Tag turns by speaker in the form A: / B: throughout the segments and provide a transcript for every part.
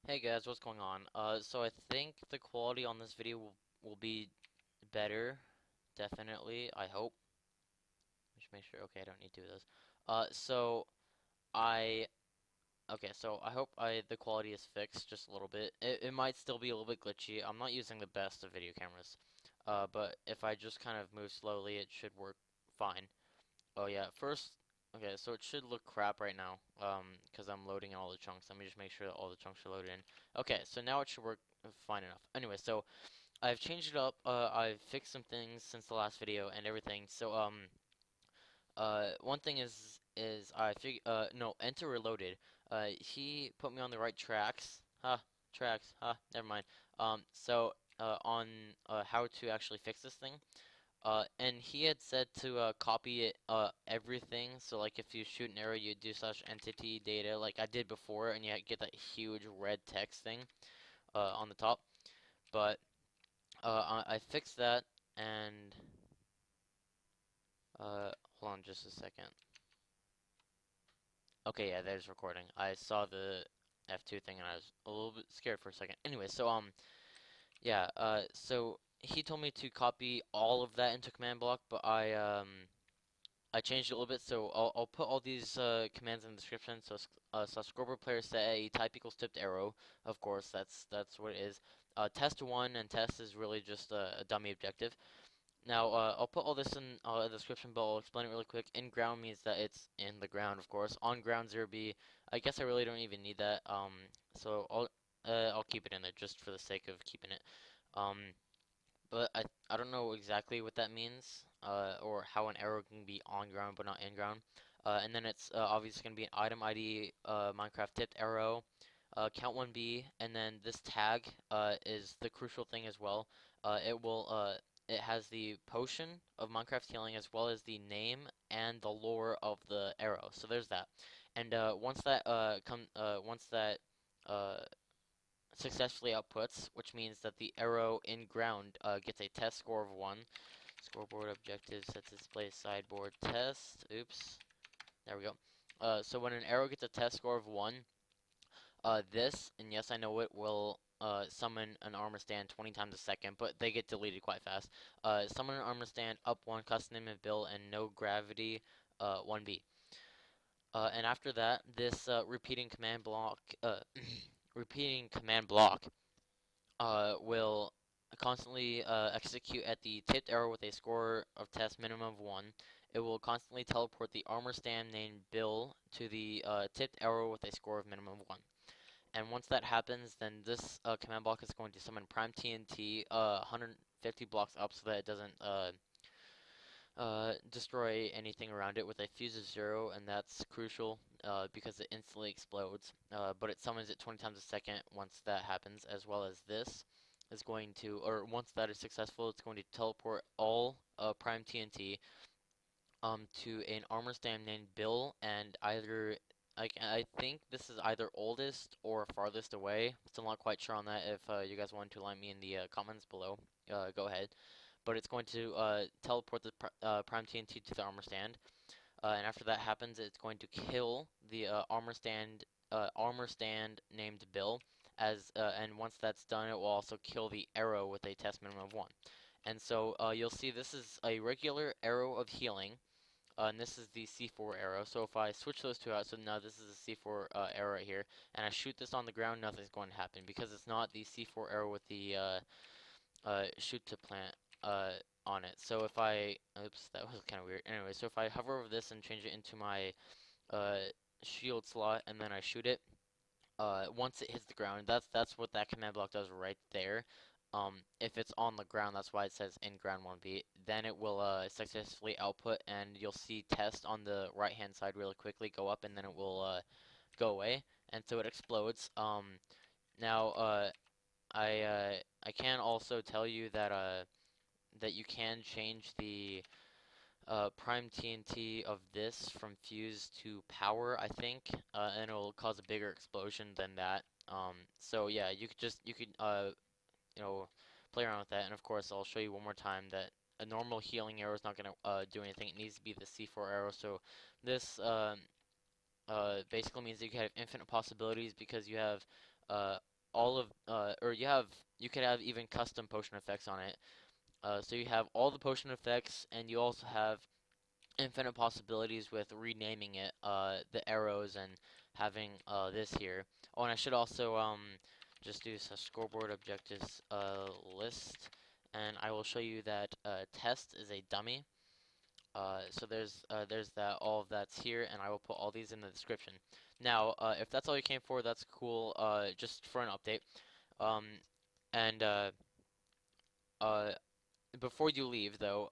A: Hey guys, what's going on? So I think the quality on this video will be better, definitely, I hope. Just make sure, okay, I don't need to do this. So I, okay, so I hope the quality is fixed just a little bit. It might still be a little bit glitchy. I'm not using the best of video cameras. But if I just kind of move slowly, it should work fine. Oh yeah, first, okay, so it should look crap right now, because I'm loading all the chunks. Let me just make sure that all the chunks are loaded in. Okay, so now it should work fine enough. Anyway, so I've changed it up. I've fixed some things since the last video and everything. So one thing is I no, enter reloaded. He put me on the right tracks. Tracks. Never mind. On how to actually fix this thing. And he had said to copy it everything. So like if you shoot an arrow, you do slash entity data like I did before, and you get that huge red text thing on the top. But I fixed that, and hold on just a second. Okay, yeah, there's recording. I saw the F2 thing, and I was a little bit scared for a second. Anyway, so yeah, so he told me to copy all of that into command block, but I changed it a little bit, so I'll put all these commands in the description. So scoreboard player set a type equals tipped arrow. Of course, that's what it is. Test one, and test is really just a dummy objective. Now I'll put all this in the description, but I'll explain it really quick. In ground means that it's in the ground, of course. On ground 0B, I guess I really don't even need that. So I'll keep it in there just for the sake of keeping it. Um, but I don't know exactly what that means, or how an arrow can be on ground but not in ground. And then it's obviously going to be an item ID, Minecraft tipped arrow, count 1B, and then this tag is the crucial thing as well. It has the potion of Minecraft healing as well as the name and the lore of the arrow. So there's that. And once that uh, successfully outputs, which means that the arrow in ground gets a test score of 1. Scoreboard objective set to display sideboard test. Oops. There we go. So when an arrow gets a test score of 1, and yes, I know it will summon an ArmorStand 20 times a second, but they get deleted quite fast. Summon an ArmorStand up 1, CustomName and Bill, and NoGravity 1B. And after that, this repeating command block will constantly execute at the tipped arrow with a score of test minimum of 1. It will constantly teleport the ArmorStand named Bill to the tipped arrow with a score of minimum of 1. And once that happens, then this command block is going to summon PrimedTnt 150 blocks up so that it doesn't destroy anything around it with a fuse of 0, and that's crucial because it instantly explodes. But it summons it 20 times a second once that happens, as well as this is going to, or once that is successful, it's going to teleport all PrimedTnt to an ArmorStand named Bill, and I think this is either oldest or farthest away. Still not quite sure on that. If you guys want to let me in the comments below, go ahead. But it's going to teleport the PrimedTnt to the ArmorStand, and after that happens, it's going to kill the ArmorStand named Bill. And once that's done, it will also kill the arrow with a test minimum of 1. And so you'll see this is a regular arrow of healing, and this is the C4 arrow. So if I switch those two out, so now this is a C4 arrow right here, and I shoot this on the ground, nothing's going to happen because it's not the C4 arrow with the shoot to plant on it. So if I, oops, that was kind of weird. Anyway, so if I hover over this and change it into my uh, shield slot, and then I shoot it, once it hits the ground, that's what that command block does right there. If it's on the ground, that's why it says inGround 1B. Then it will successfully output, and you'll see test on the right hand side really quickly go up, and then it will go away, and so it explodes. Now I can also tell you that that you can change the PrimedTnt of this from fuse to power, I think, and it'll cause a bigger explosion than that. So yeah, you could you know, play around with that. And of course, I'll show you one more time that a normal healing arrow is not gonna do anything. It needs to be the C4 arrow. So this basically means that you can have infinite possibilities because you have all of or you could have even custom potion effects on it. So you have all the potion effects, and you also have infinite possibilities with renaming it, the arrows, and having this here. Oh, and I should also just do a scoreboard objectives list, and I will show you that test is a dummy. So there's that, all of that's here, and I will put all these in the description. Now, if that's all you came for, that's cool. Just for an update. Um, and uh, Before you leave, though,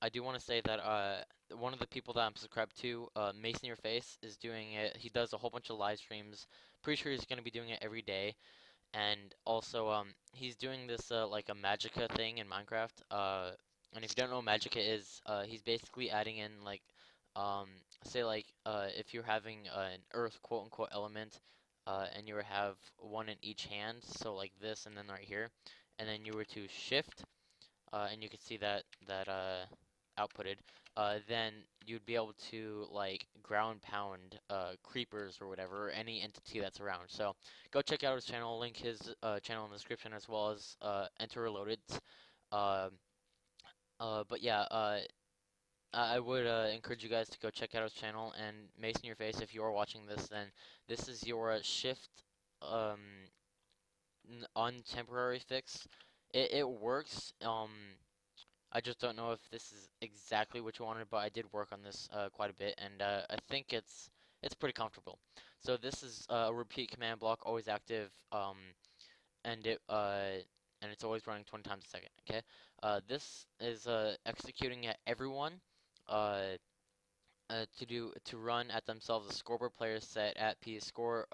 A: I do want to say that one of the people that I'm subscribed to, Mason Your Face, is doing it. He does a whole bunch of live streams. Pretty sure he's gonna be doing it every day. And also, he's doing this like a Magicka thing in Minecraft. And if you don't know what Magicka is, he's basically adding in like, um, say like if you're having an Earth quote unquote element, and you have one in each hand, so like this and then right here, and then you were to shift and you can see that outputted, then you'd be able to like ground pound creepers or whatever, or any entity that's around. So go check out his channel. Link his channel in the description as well as Enter Reloaded. Um but yeah, I would encourage you guys to go check out his channel. And Mason Your Face, if you are watching this, then this is your shift um, on temporary fix. It works. I just don't know if this is exactly what you wanted, but I did work on this quite a bit, and I think it's pretty comfortable. So this is a repeat command block, always active, and it's always running 20 times a second. Okay, this is executing at everyone uh, to run at themselves a scoreboard player set at p score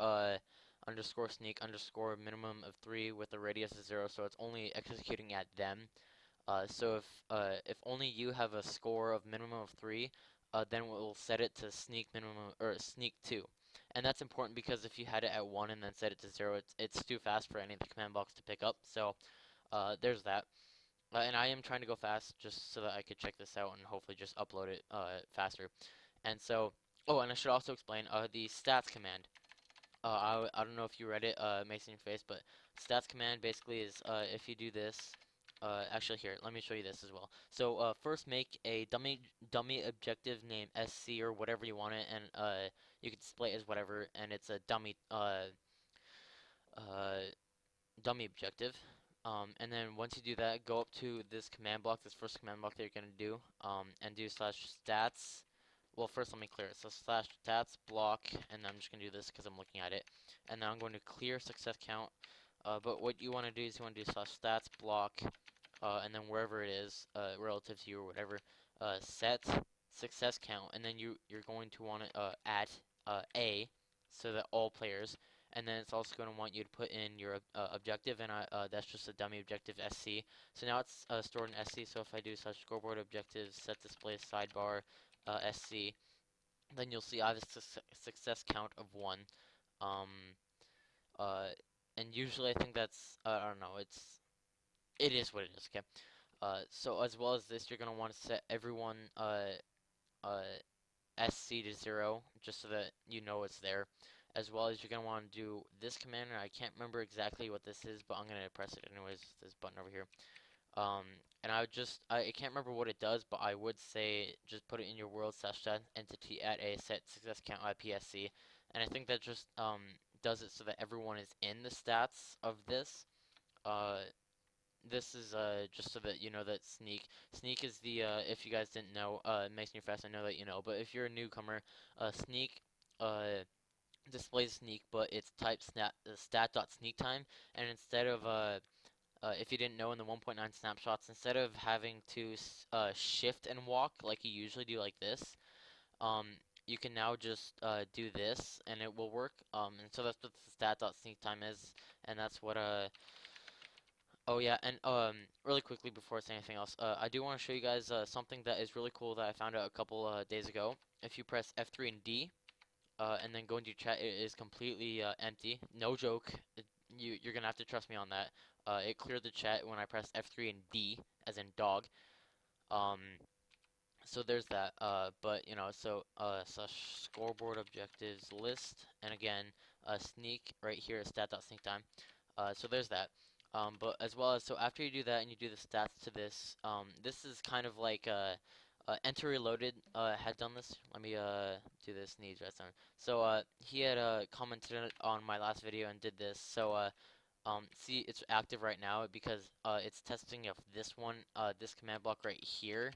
A: underscore sneak underscore minimum of 3 with a radius of 0, so it's only executing at them. So if only you have a score of minimum of 3, then we'll set it to sneak minimum or sneak 2. And that's important because if you had it at 1 and then set it to 0, it's too fast for any of the command blocks to pick up. So there's that. And I am trying to go fast just so that I could check this out and hopefully just upload it faster. And so, oh, and I should also explain the stats command. I don't know if you read it, Mason Your Face, but stats command basically is if you do this, actually here, let me show you this as well. So first make a dummy objective name SC or whatever you want it, and you can display it as whatever, and it's a uh, dummy objective. And then once you do that, go up to this command block, this first command block that you're gonna do, and do slash stats. Well, first let me clear it. So slash stats block, and I'm just gonna do this because I'm looking at it. And now I'm going to clear success count. But what you want to do is you want to do slash stats block, and then wherever it is, relative to you or whatever, set success count, and then you're going to want to add A, so that all players, and then it's also going to want you to put in your objective, and that's just a dummy objective SC. So now it's stored in SC. So if I do slash scoreboard objectives set display sidebar SC, then you'll see I have a success count of 1. Um, uh, and usually I think that's I don't know. It is what it is. Okay. So as well as this, you're gonna want to set everyone uh, SC to 0, just so that you know it's there. As well as you're gonna want to do this command, and I can't remember exactly what this is, but I'm gonna press it anyways. This button over here. Um, and I can't remember what it does, but I would say just put it in your world slash set entity at a set success count IPSC, and I think that just does it so that everyone is in the stats of this. Uh, this is just so that you know that sneak is the if you guys didn't know, Mason Your Fast, I know that you know, but if you're a newcomer, sneak displays sneak, but it's type stat.sneak time, and instead of if you didn't know, in the 1.9 snapshots, instead of having to shift and walk like you usually do like this, um, you can now just do this and it will work. And so that's what the stat.sneak time is, and that's what oh yeah, and really quickly before I say anything else, I do want to show you guys something that is really cool that I found out a couple days ago. If you press F3 and D, and then go into your chat, it is completely empty. No joke. You're gonna have to trust me on that. It cleared the chat when I pressed F3 and D, as in dog. Um, so there's that. But you know, so slash scoreboard objectives list, and again, sneak right here is stat.sneak time. So there's that. But as well as, so after you do that and you do the stats to this, this is kind of like Enter Reloaded had done this. Let me do this needs redstone. So he had commented on my last video and did this. So see, it's active right now because it's testing if this one, this command block right here,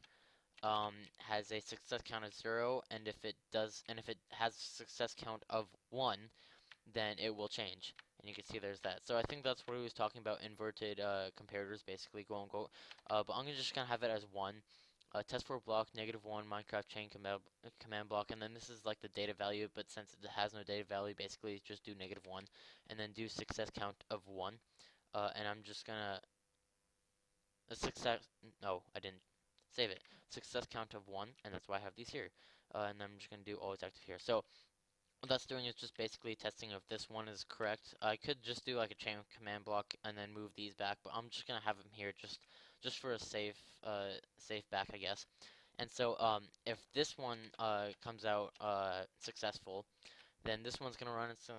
A: has a success count of 0, and if it does, and if it has a success count of 1, then it will change. And you can see there's that. So I think that's what he was talking about, inverted comparators, basically, quote unquote. But I'm just gonna have it as 1. Test for block, -1, Minecraft chain command block, and then this is like the data value, but since it has no data value, basically just do -1, and then do success count of 1. And I'm just gonna no, I didn't save it. Success count of 1, and that's why I have these here. And I'm just gonna do always active here. So what that's doing is just basically testing if this one is correct. I could just do like a chain command block and then move these back, but I'm just gonna have them here just for a safe back, I guess. And so if this one comes out successful, then this one's gonna run. It's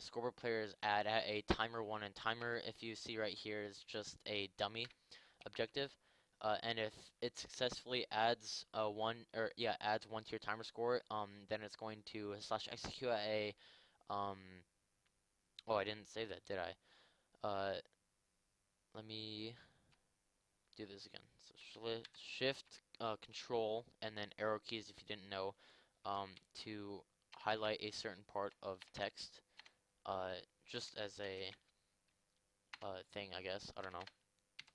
A: scoreboard players add at a timer 1, and timer, if you see right here, is just a dummy objective. And if it successfully adds adds 1 to your timer score, then it's going to slash execute at a um oh, I didn't save that, did I? Let me do this again. So shift control and then arrow keys, if you didn't know, to highlight a certain part of text, just as a thing, I guess. I don't know.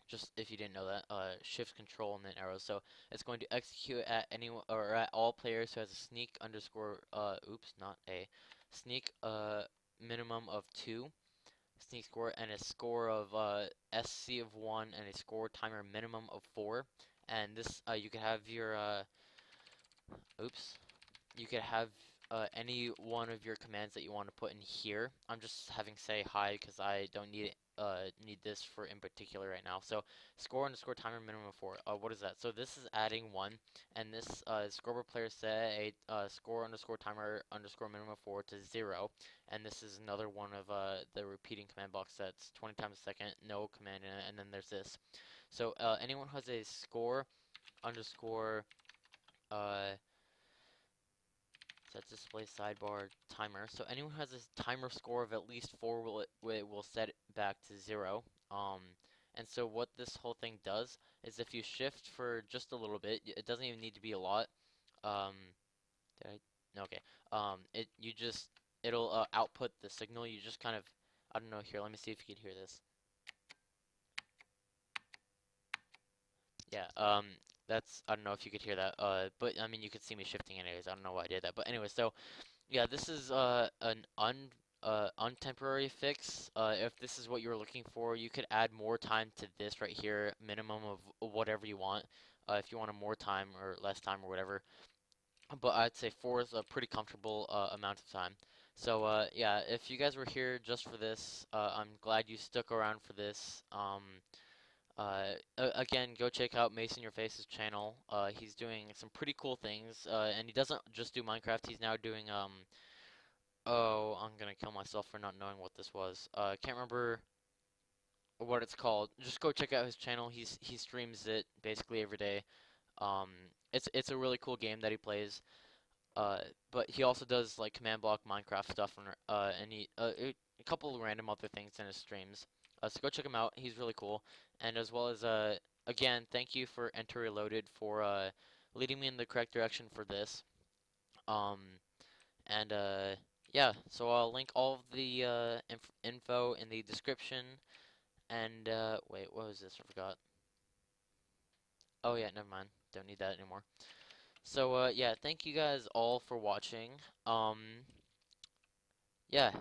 A: Just if you didn't know that, shift control and then arrows. So it's going to execute at anyone or at all players who has a sneak underscore oops, not a sneak minimum of 2 sneak score, and a score of SC of 1, and a score timer minimum of 4. And this you could have your oops, you could have any one of your commands that you want to put in here. I'm just having say hi because I don't need this for in particular right now. So score underscore timer minimum of 4. What is that? So this is adding 1, and this scoreboard player set a score underscore timer underscore minimum of 4 to 0, and this is another one of the repeating command block sets, 20 times a second, no command in it, and then there's this. So anyone who has a score underscore set display sidebar timer. So anyone who has a timer score of at least 4 will set it back to 0. And so what this whole thing does is if you shift for just a little bit, it doesn't even need to be a lot. Um, did I? No, okay. It'll output the signal. You just kind of, I don't know. Here, let me see if you can hear this. Yeah. That's, I don't know if you could hear that. But I mean, you could see me shifting anyways. I don't know why I did that. But anyway, so. Yeah, this is an untemporary fix. If this is what you're looking for, you could add more time to this right here, minimum of whatever you want. If you want a more time or less time or whatever. But I'd say 4 is a pretty comfortable amount of time. So yeah, if you guys were here just for this, I'm glad you stuck around for this. Again, go check out Mason Your Face's channel. He's doing some pretty cool things, and he doesn't just do Minecraft. He's now doing oh, I'm gonna kill myself for not knowing what this was. Can't remember what it's called. Just go check out his channel. He streams it basically every day. Um, it's a really cool game that he plays. But he also does like command block Minecraft stuff and a couple of random other things in his streams. So go check him out. He's really cool. And as well as again, thank you for Enter Reloaded for leading me in the correct direction for this. Um, and yeah, so I'll link all of the info in the description. And wait, what was this? I forgot. Oh yeah, never mind. Don't need that anymore. So yeah, thank you guys all for watching. Yeah,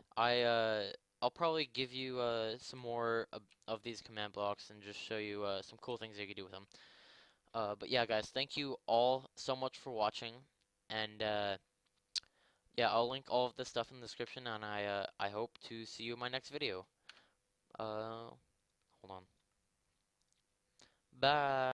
A: I'll probably give you some more of these command blocks and just show you some cool things you can do with them. But yeah, guys, thank you all so much for watching, and yeah, I'll link all of this stuff in the description, and I hope to see you in my next video. Hold on. Bye.